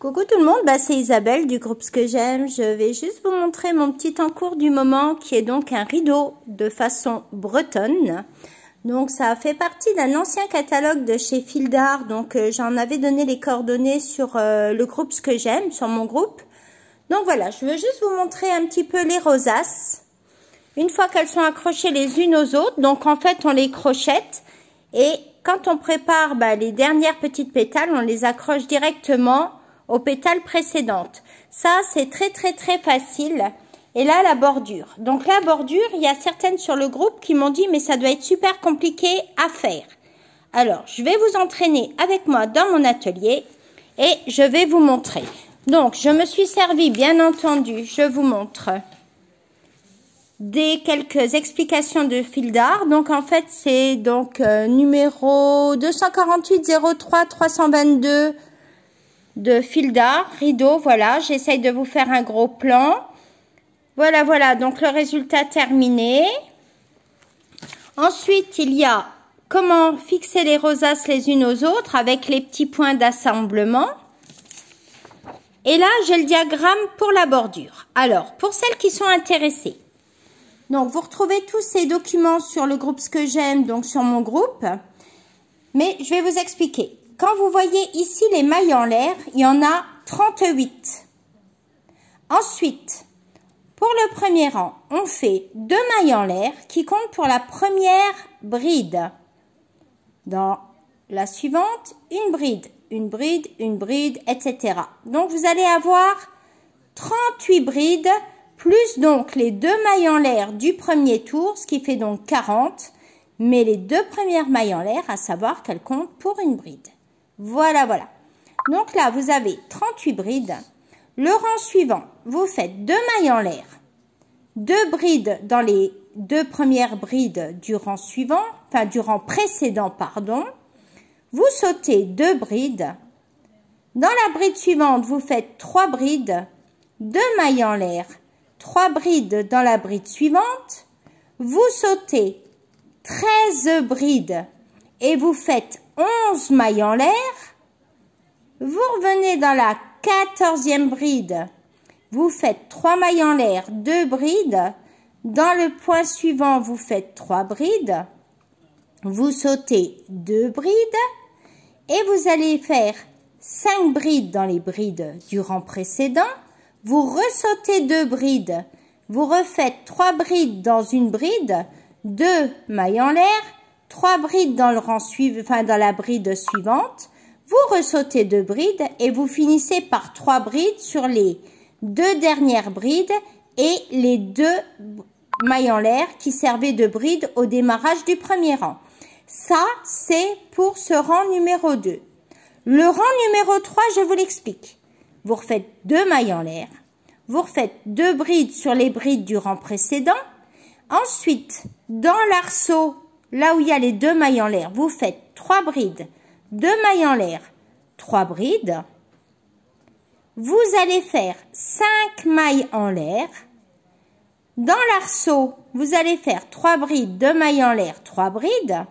Coucou tout le monde, c'est Isabelle du groupe Ce que j'aime. Je vais juste vous montrer mon petit encours du moment qui est donc un rideau de façon bretonne. Donc ça fait partie d'un ancien catalogue de chez Fil d'Art. Donc j'en avais donné les coordonnées sur le groupe Ce que j'aime, sur mon groupe. Donc voilà, je veux juste vous montrer un petit peu les rosaces. Une fois qu'elles sont accrochées les unes aux autres, donc en fait on les crochette et quand on prépare les dernières petites pétales, on les accroche directement aux pétales précédentes. Ça, c'est très facile. Et là, la bordure. Donc la bordure, il y a certaines sur le groupe qui m'ont dit, mais ça doit être super compliqué à faire. Alors, je vais vous entraîner avec moi dans mon atelier et je vais vous montrer. Donc, je me suis servi, bien entendu, je vous montre quelques explications de Fil d'Art. Donc, en fait, c'est donc numéro 248 03 322 de Fil d'Art, rideau, voilà, j'essaye de vous faire un gros plan. Voilà, donc le résultat terminé. Ensuite, il y a comment fixer les rosaces les unes aux autres avec les petits points d'assemblement. Et là, j'ai le diagramme pour la bordure. Alors, pour celles qui sont intéressées, donc vous retrouvez tous ces documents sur le groupe Ce que j'aime, donc sur mon groupe. Mais je vais vous expliquer. Quand vous voyez ici les mailles en l'air, il y en a 38. Ensuite, pour le premier rang, on fait 2 mailles en l'air qui comptent pour la première bride. Dans la suivante, une bride, etc. Donc, vous allez avoir 38 brides, plus donc les 2 mailles en l'air du premier tour, ce qui fait donc 40. Mais les 2 premières mailles en l'air, à savoir qu'elles comptent pour une bride. Voilà. Donc là, vous avez 38 brides. Le rang suivant, vous faites 2 mailles en l'air, 2 brides dans les 2 premières brides du rang suivant, enfin du rang précédent, pardon. Vous sautez 2 brides. Dans la bride suivante, vous faites 3 brides, 2 mailles en l'air, 3 brides dans la bride suivante. Vous sautez 13 brides et vous faites 11 mailles en l'air. Vous revenez dans la 14e bride. Vous faites 3 mailles en l'air, 2 brides. Dans le point suivant, vous faites 3 brides. Vous sautez 2 brides. Et vous allez faire 5 brides dans les brides du rang précédent. Vous ressautez 2 brides. Vous refaites 3 brides dans une bride. 2 mailles en l'air. 3 brides dans le rang suivant, enfin dans la bride suivante. Vous ressautez 2 brides et vous finissez par 3 brides sur les 2 dernières brides et les 2 mailles en l'air qui servaient de brides au démarrage du premier rang. Ça, c'est pour ce rang numéro 2. Le rang numéro 3, je vous l'explique. Vous refaites 2 mailles en l'air. Vous refaites 2 brides sur les brides du rang précédent. Ensuite, dans l'arceau, là où il y a les 2 mailles en l'air, vous faites 3 brides, 2 mailles en l'air, 3 brides. Vous allez faire 5 mailles en l'air. Dans l'arceau, vous allez faire 3 brides, 2 mailles en l'air, 3 brides.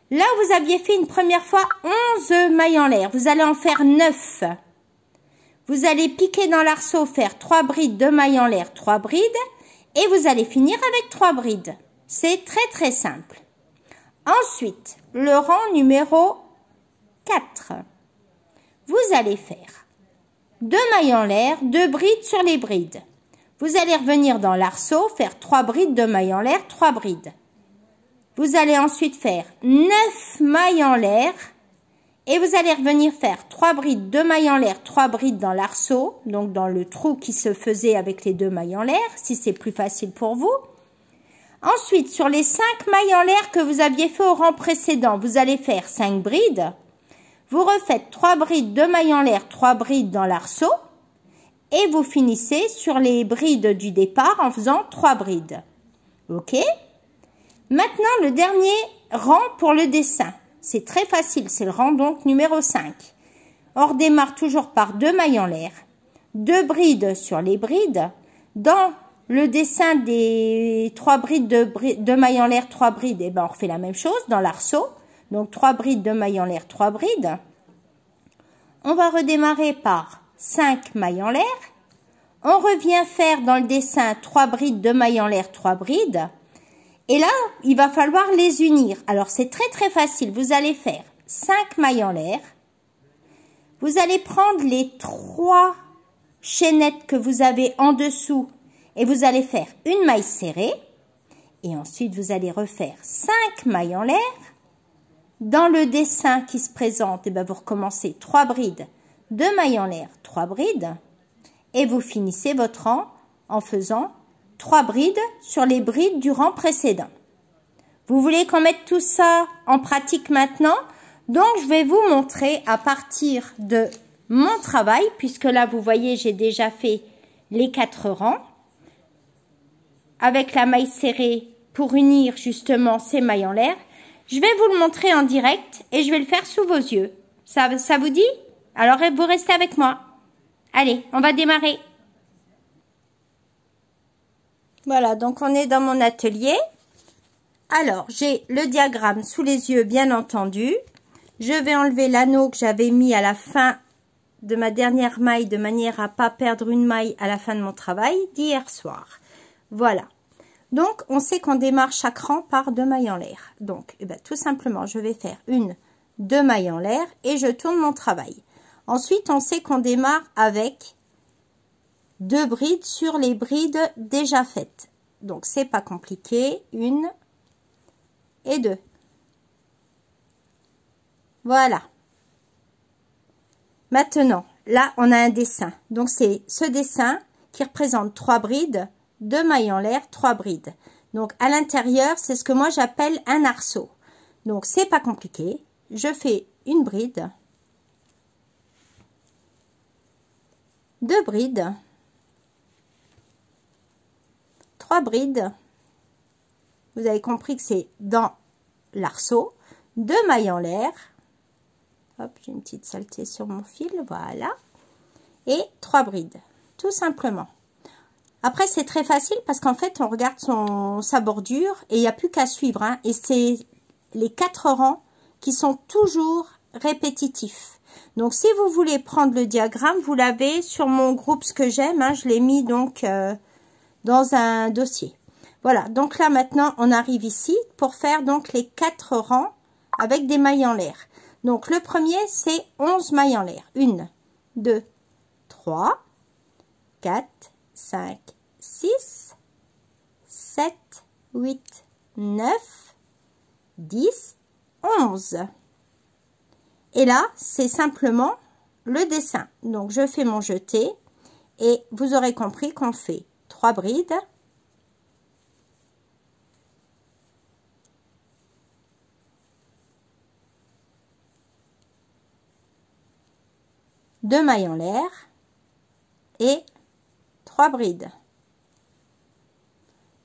Là où vous aviez fait une première fois 11 mailles en l'air, vous allez en faire 9. Vous allez piquer dans l'arceau, faire 3 brides, 2 mailles en l'air, 3 brides. Et vous allez finir avec 3 brides. C'est très simple. Ensuite, le rang numéro 4. Vous allez faire 2 mailles en l'air, 2 brides sur les brides. Vous allez revenir dans l'arceau, faire 3 brides, 2 mailles en l'air, 3 brides. Vous allez ensuite faire 9 mailles en l'air et vous allez revenir faire 3 brides, 2 mailles en l'air, 3 brides dans l'arceau, donc dans le trou qui se faisait avec les 2 mailles en l'air, si c'est plus facile pour vous. Ensuite, sur les 5 mailles en l'air que vous aviez fait au rang précédent, vous allez faire 5 brides. Vous refaites 3 brides, 2 mailles en l'air, 3 brides dans l'arceau. Et vous finissez sur les brides du départ en faisant 3 brides. Ok? Maintenant, le dernier rang pour le dessin. C'est très facile, c'est le rang donc numéro 5. On redémarre toujours par 2 mailles en l'air, 2 brides sur les brides. Dans le dessin des 3 brides de mailles en l'air, 3 brides, on refait la même chose dans l'arceau. Donc 3 brides, 2 mailles en l'air, 3 brides. on va redémarrer par 5 mailles en l'air. On revient faire dans le dessin 3 brides, 2 mailles en l'air, 3 brides. Et là, il va falloir les unir. Alors, c'est très facile. Vous allez faire 5 mailles en l'air. Vous allez prendre les 3 chaînettes que vous avez en dessous et vous allez faire une maille serrée. Et ensuite, vous allez refaire 5 mailles en l'air. Dans le dessin qui se présente, vous recommencez 3 brides, 2 mailles en l'air, 3 brides. Et vous finissez votre rang en faisant 3 brides sur les brides du rang précédent. Vous voulez qu'on mette tout ça en pratique maintenant? Donc, je vais vous montrer à partir de mon travail, puisque là, vous voyez, j'ai déjà fait les 4 rangs. Avec la maille serrée pour unir justement ces mailles en l'air. Je vais vous le montrer en direct et je vais le faire sous vos yeux. Ça vous dit? Alors, vous restez avec moi. Allez, on va démarrer. Voilà, donc on est dans mon atelier. Alors, j'ai le diagramme sous les yeux, bien entendu. Je vais enlever l'anneau que j'avais mis à la fin de ma dernière maille, de manière à pas perdre une maille à la fin de mon travail d'hier soir. Voilà. Donc, on sait qu'on démarre chaque rang par 2 mailles en l'air. Donc, tout simplement, je vais faire 2 mailles en l'air et je tourne mon travail. Ensuite, on sait qu'on démarre avec 2 brides sur les brides déjà faites. Donc, c'est pas compliqué. 1 et 2. Voilà. Maintenant, là, on a un dessin. Donc, c'est ce dessin qui représente 3 brides, 2 mailles en l'air, 3 brides. Donc, à l'intérieur, c'est ce que moi j'appelle un arceau. Donc, c'est pas compliqué. Je fais une bride, 2 brides, 3 brides. Vous avez compris que c'est dans l'arceau. 2 mailles en l'air. Hop, j'ai une petite saleté sur mon fil. Voilà. Et 3 brides. Tout simplement. Après, c'est très facile parce qu'en fait, on regarde sa bordure et il n'y a plus qu'à suivre. Hein, et c'est les 4 rangs qui sont toujours répétitifs. Donc, si vous voulez prendre le diagramme, vous l'avez sur mon groupe Ce que j'aime. Hein, je l'ai mis donc dans un dossier. Voilà. Donc là, maintenant, on arrive ici pour faire donc les 4 rangs avec des mailles en l'air. Donc, le premier, c'est 11 mailles en l'air. 1, 2, 3, 4, 5, 6, 7, 8, 9, 10, 11. Et là, c'est simplement le dessin. Donc, je fais mon jeté et vous aurez compris qu'on fait 3 brides. Deux mailles en l'air et 3 brides.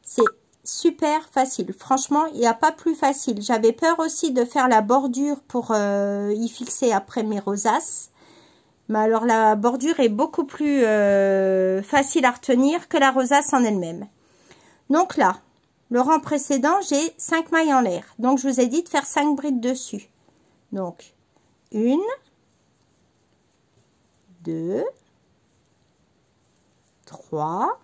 C'est super facile. Franchement, il n'y a pas plus facile. J'avais peur aussi de faire la bordure pour y fixer après mes rosaces. Mais alors, la bordure est beaucoup plus facile à retenir que la rosace en elle-même. Donc là, le rang précédent, j'ai 5 mailles en l'air. Donc, je vous ai dit de faire 5 brides dessus. Donc, 1, 2, 3.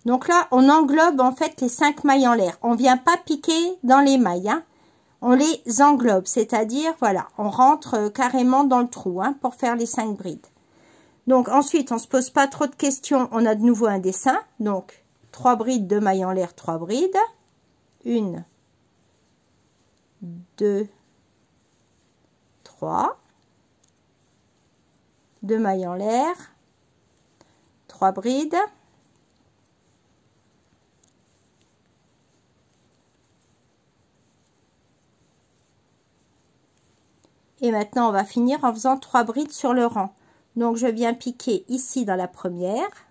Donc là, on englobe en fait les 5 mailles en l'air. On vient pas piquer dans les mailles. Hein. On les englobe, c'est-à-dire, voilà, on rentre carrément dans le trou hein, pour faire les 5 brides. Donc ensuite, on se pose pas trop de questions. On a de nouveau un dessin. Donc, 3 brides, 2 mailles en l'air, 3 brides. 1, 2, 3. 2 mailles en l'air, 3 brides, et maintenant on va finir en faisant 3 brides sur le rang. Donc je viens piquer ici dans la première,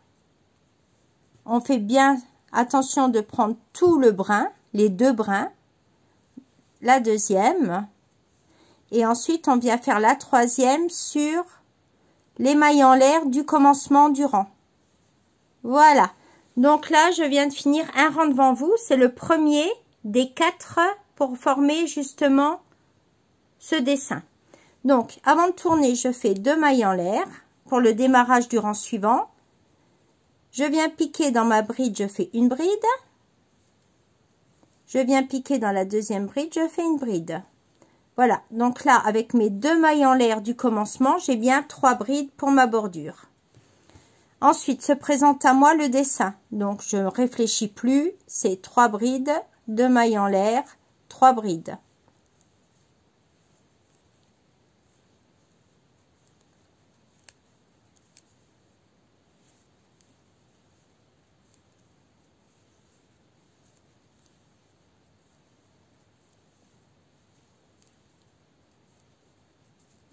on fait bien attention de prendre tout le brin, les 2 brins, la deuxième, et ensuite on vient faire la troisième sur les mailles en l'air du commencement du rang. Voilà. Donc là, je viens de finir un rang devant vous. C'est le premier des 4 pour former justement ce dessin. Donc, avant de tourner, je fais 2 mailles en l'air pour le démarrage du rang suivant. Je viens piquer dans ma bride, je fais une bride. Je viens piquer dans la deuxième bride, je fais une bride. Voilà, donc là, avec mes 2 mailles en l'air du commencement, j'ai bien 3 brides pour ma bordure. Ensuite, se présente à moi le dessin. Donc, je ne réfléchis plus, c'est 3 brides, 2 mailles en l'air, 3 brides.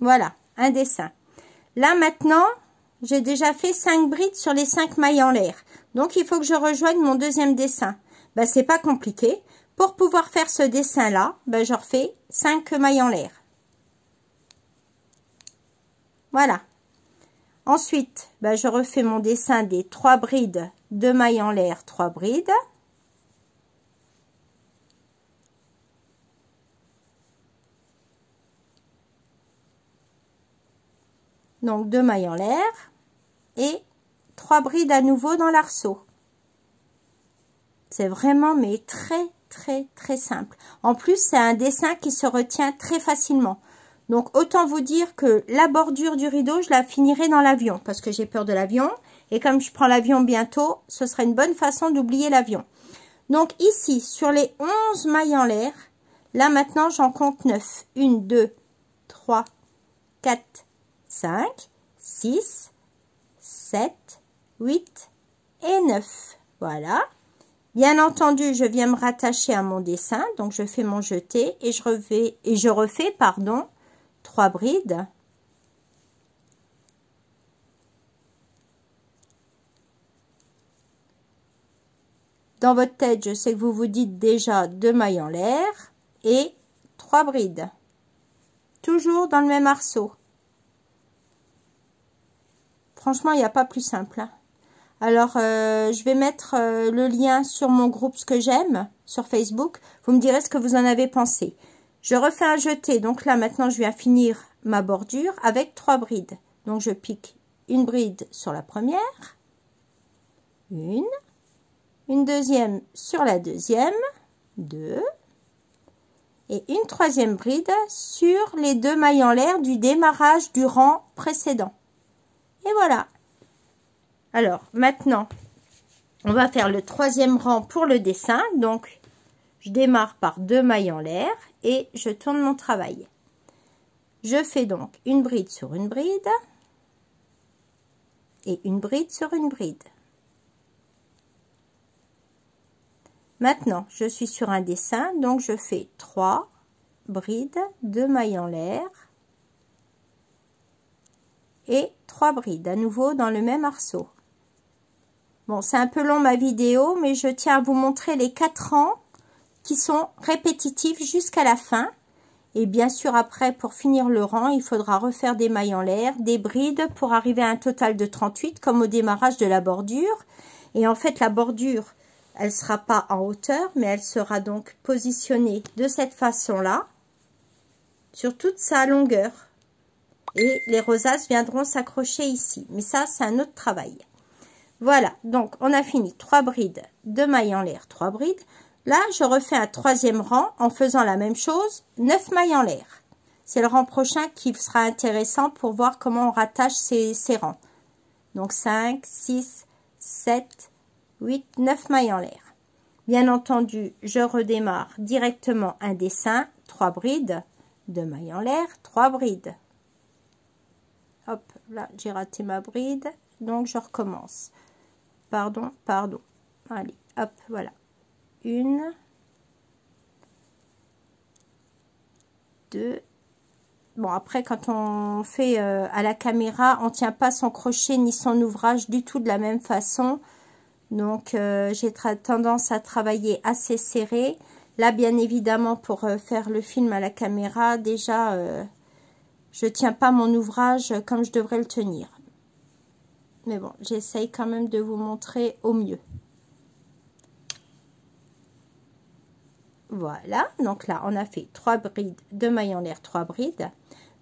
Voilà, un dessin. Là, maintenant, j'ai déjà fait 5 brides sur les 5 mailles en l'air. Donc, il faut que je rejoigne mon deuxième dessin. Ben, c'est pas compliqué. Pour pouvoir faire ce dessin-là, ben, je refais 5 mailles en l'air. Voilà. Ensuite, ben, je refais mon dessin des 3 brides, 2 mailles en l'air, 3 brides. Donc 2 mailles en l'air et 3 brides à nouveau dans l'arceau. C'est vraiment mais très simple. En plus, c'est un dessin qui se retient très facilement. Donc autant vous dire que la bordure du rideau, je la finirai dans l'avion parce que j'ai peur de l'avion. Et comme je prends l'avion bientôt, ce serait une bonne façon d'oublier l'avion. Donc ici, sur les 11 mailles en l'air, là maintenant j'en compte 9. 1, 2, 3, 4, 5, 6, 7, 8 et 9. Voilà. Bien entendu, je viens me rattacher à mon dessin. Donc, je fais mon jeté et je refais, 3 brides. Dans votre tête, je sais que vous vous dites déjà 2 mailles en l'air et 3 brides. Toujours dans le même arceau. Franchement, il n'y a pas plus simple. Hein. Alors, je vais mettre le lien sur mon groupe Ce que j'aime sur Facebook. Vous me direz ce que vous en avez pensé. Je refais un jeté. Donc là, maintenant, je viens finir ma bordure avec 3 brides. Donc, je pique une bride sur la première. Une deuxième sur la deuxième. 2. Et une troisième bride sur les 2 mailles en l'air du démarrage du rang précédent. Et voilà. Alors, maintenant, on va faire le 3e rang pour le dessin. Donc, je démarre par 2 mailles en l'air et je tourne mon travail. Je fais donc une bride sur une bride et une bride sur une bride. Maintenant, je suis sur un dessin, donc je fais 3 brides, 2 mailles en l'air et 3 brides, à nouveau dans le même arceau. Bon, c'est un peu long ma vidéo, mais je tiens à vous montrer les 4 rangs qui sont répétitifs jusqu'à la fin. Et bien sûr, après, pour finir le rang, il faudra refaire des mailles en l'air, des brides pour arriver à un total de 38, comme au démarrage de la bordure. Et en fait, la bordure, elle ne sera pas en hauteur, mais elle sera donc positionnée de cette façon-là, sur toute sa longueur. Et les rosaces viendront s'accrocher ici. Mais ça, c'est un autre travail. Voilà, donc on a fini 3 brides, 2 mailles en l'air, 3 brides. Là, je refais un 3e rang en faisant la même chose, 9 mailles en l'air. C'est le rang prochain qui sera intéressant pour voir comment on rattache ces rangs. Donc 5, 6, 7, 8, 9 mailles en l'air. Bien entendu, je redémarre directement un dessin, 3 brides, 2 mailles en l'air, 3 brides. Hop, là, j'ai raté ma bride, donc je recommence. Pardon. Allez, hop, voilà. 1, 2. Bon, après, quand on fait à la caméra, on tient pas son crochet ni son ouvrage du tout de la même façon. Donc, j'ai tendance à travailler assez serré. Là, bien évidemment, pour faire le film à la caméra, déjà, je tiens pas mon ouvrage comme je devrais le tenir. Mais bon, j'essaye quand même de vous montrer au mieux. Voilà, donc là, on a fait 3 brides, 2 mailles en l'air, 3 brides.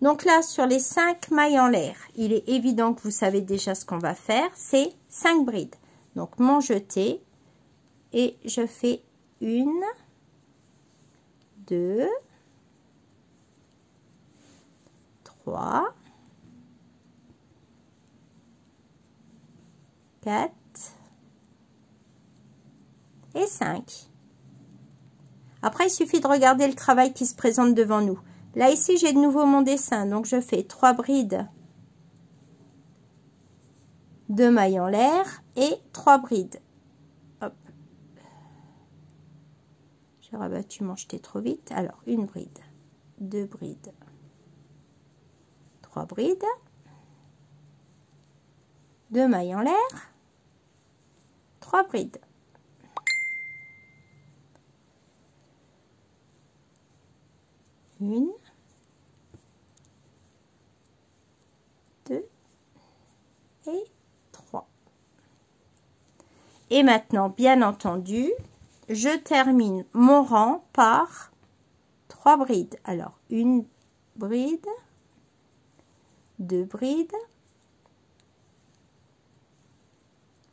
Donc là, sur les 5 mailles en l'air, il est évident que vous savez déjà ce qu'on va faire, c'est 5 brides. Donc mon jeté, et je fais 1, 2, 3, 4 et 5. Après, il suffit de regarder le travail qui se présente devant nous. Là, ici, j'ai de nouveau mon dessin. Donc, je fais 3 brides, 2 mailles en l'air et 3 brides. Hop. J'ai rabattu mon jeté trop vite. Alors, 1 bride, 2 brides, 3 brides, 2 mailles en l'air, 3 brides. Une, 2 et 3. Et maintenant, bien entendu, je termine mon rang par 3 brides. Alors, 1 bride, 2 brides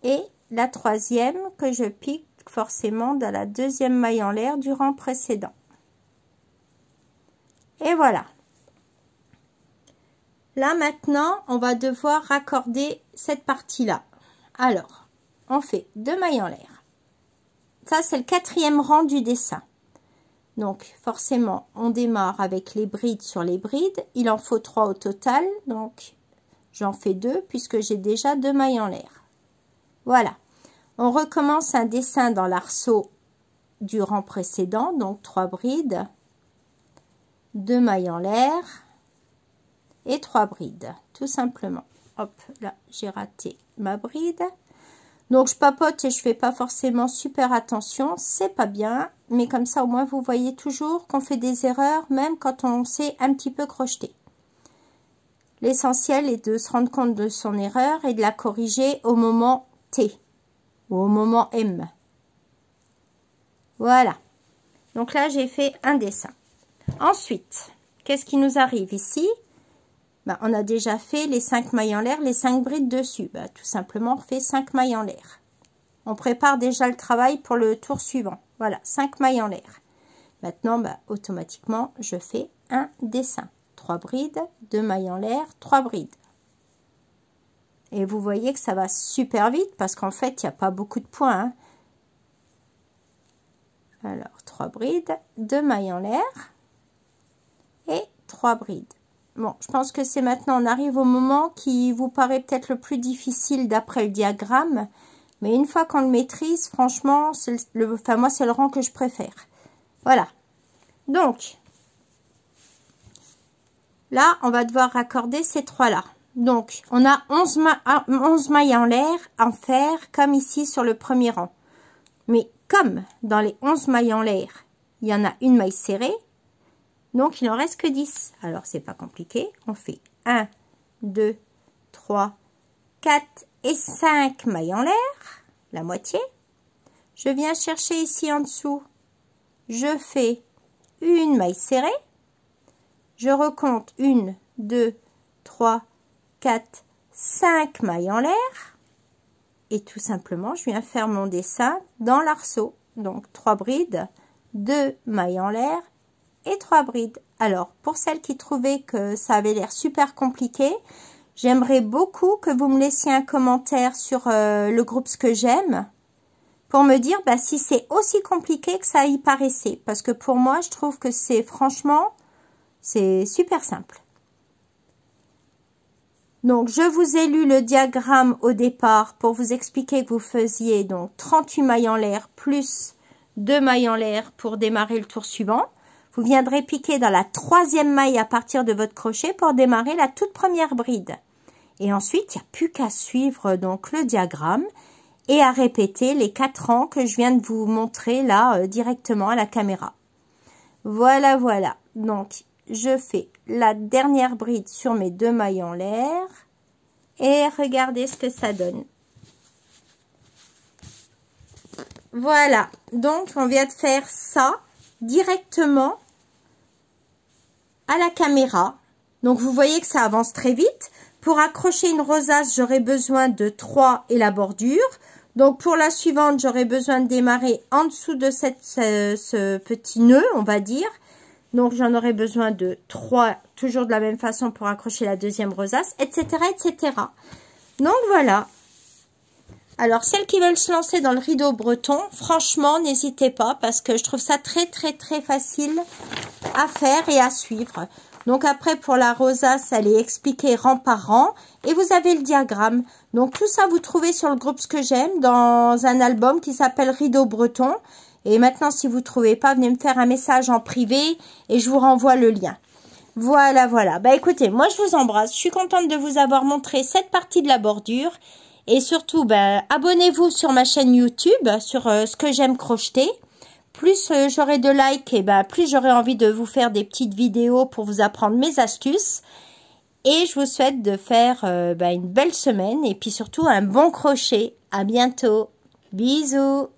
et la troisième que je pique forcément dans la deuxième maille en l'air du rang précédent. Et voilà. Là, maintenant, on va devoir raccorder cette partie-là. Alors, on fait 2 mailles en l'air. Ça, c'est le 4e rang du dessin. Donc, forcément, on démarre avec les brides sur les brides. Il en faut 3 au total. Donc, j'en fais 2 puisque j'ai déjà 2 mailles en l'air. Voilà. On recommence un dessin dans l'arceau du rang précédent. Donc, 3 brides. 2 mailles en l'air et 3 brides, tout simplement. Hop, là, j'ai raté ma bride. Donc, je papote et je fais pas forcément super attention. C'est pas bien, mais comme ça, au moins, vous voyez toujours qu'on fait des erreurs, même quand on sait un petit peu crocheter. L'essentiel est de se rendre compte de son erreur et de la corriger au moment T ou au moment M. Voilà. Donc là, j'ai fait un dessin. Ensuite, qu'est-ce qui nous arrive ici? Ben, on a déjà fait les 5 mailles en l'air, les 5 brides dessus. Ben, tout simplement, on fait 5 mailles en l'air. On prépare déjà le travail pour le tour suivant. Voilà, 5 mailles en l'air. Maintenant, ben, automatiquement, je fais un dessin. 3 brides, 2 mailles en l'air, 3 brides. Et vous voyez que ça va super vite parce qu'en fait, il n'y a pas beaucoup de points. Hein. Alors, 3 brides, 2 mailles en l'air et 3 brides. Bon, je pense que c'est maintenant, on arrive au moment qui vous paraît peut-être le plus difficile d'après le diagramme. Mais une fois qu'on le maîtrise, franchement, moi, c'est le rang que je préfère. Voilà. Donc, là, on va devoir raccorder ces 3-là. Donc, on a 11 mailles en l'air à faire, comme ici sur le premier rang. Mais comme dans les 11 mailles en l'air, il y en a une maille serrée, donc il n'en reste que 10. Alors, c'est pas compliqué. On fait 1, 2, 3, 4 et 5 mailles en l'air, la moitié. Je viens chercher ici en dessous. Je fais une maille serrée. Je recompte 1, 2, 3, 4, 5 mailles en l'air. Et tout simplement, je viens faire mon dessin dans l'arceau. Donc, 3 brides, 2 mailles en l'air et 3 brides. Alors, pour celles qui trouvaient que ça avait l'air super compliqué, j'aimerais beaucoup que vous me laissiez un commentaire sur le groupe Ce que j'aime pour me dire bah, si c'est aussi compliqué que ça y paraissait. Parce que pour moi, je trouve que c'est franchement, c'est super simple. Donc, je vous ai lu le diagramme au départ pour vous expliquer que vous faisiez donc 38 mailles en l'air plus 2 mailles en l'air pour démarrer le tour suivant. Vous viendrez piquer dans la 3e maille à partir de votre crochet pour démarrer la toute première bride. Et ensuite, il n'y a plus qu'à suivre donc le diagramme et à répéter les 4 rangs que je viens de vous montrer là directement à la caméra. Voilà, voilà. Donc, je fais la dernière bride sur mes 2 mailles en l'air et regardez ce que ça donne. Voilà, donc on vient de faire ça directement à la caméra. Donc, vous voyez que ça avance très vite. Pour accrocher une rosace, j'aurai besoin de 3 et la bordure. Donc, pour la suivante, j'aurai besoin de démarrer en dessous de ce petit nœud, on va dire. Donc, j'en aurai besoin de 3, toujours de la même façon pour accrocher la deuxième rosace, etc., etc. Donc, voilà. Alors, celles qui veulent se lancer dans le rideau breton, franchement, n'hésitez pas parce que je trouve ça très, très, très facile à faire et à suivre. Donc, après, pour la rosace, elle est expliquée rang par rang et vous avez le diagramme. Donc, tout ça, vous trouvez sur le groupe Ce que j'aime dans un album qui s'appelle Rideau breton. Et maintenant, si vous ne trouvez pas, venez me faire un message en privé et je vous renvoie le lien. Voilà, voilà. Bah, écoutez, moi, je vous embrasse. Je suis contente de vous avoir montré cette partie de la bordure. Et surtout, abonnez-vous sur ma chaîne YouTube, sur Ce que j'aime crocheter. Plus j'aurai de likes, et plus j'aurai envie de vous faire des petites vidéos pour vous apprendre mes astuces. Et je vous souhaite de faire une belle semaine et puis surtout un bon crochet. À bientôt. Bisous.